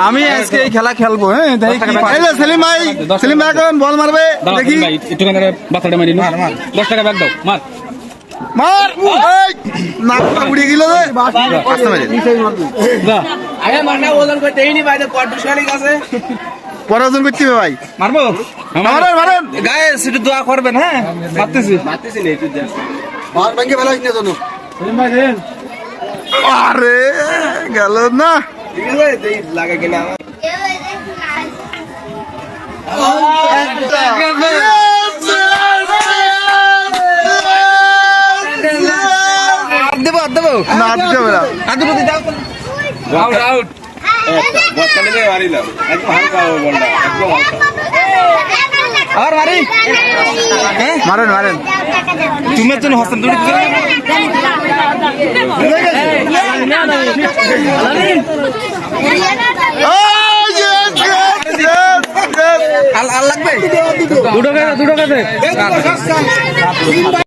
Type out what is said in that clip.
আমি আজকে এই খেলা খেলবো। হ্যাঁ সেলিম ভাই এখন বল মারবে দেখি। একটুখানি বাচ্চাটা মারি 10 টাকা ব্যাগ দাও মার মার নাকটা উড়ে গেল রে। পরে ওজন করতে হবে ভাই। মারবো মারেন গায়ে একটু দোয়া করবেন। হ্যাঁ মারতেছি আরে গেল না। দেবো না দিতে হবে না। আউট আর মারি মারেন তুমি জন্য হসেন দুটি আর লাগবে দুটো কাছে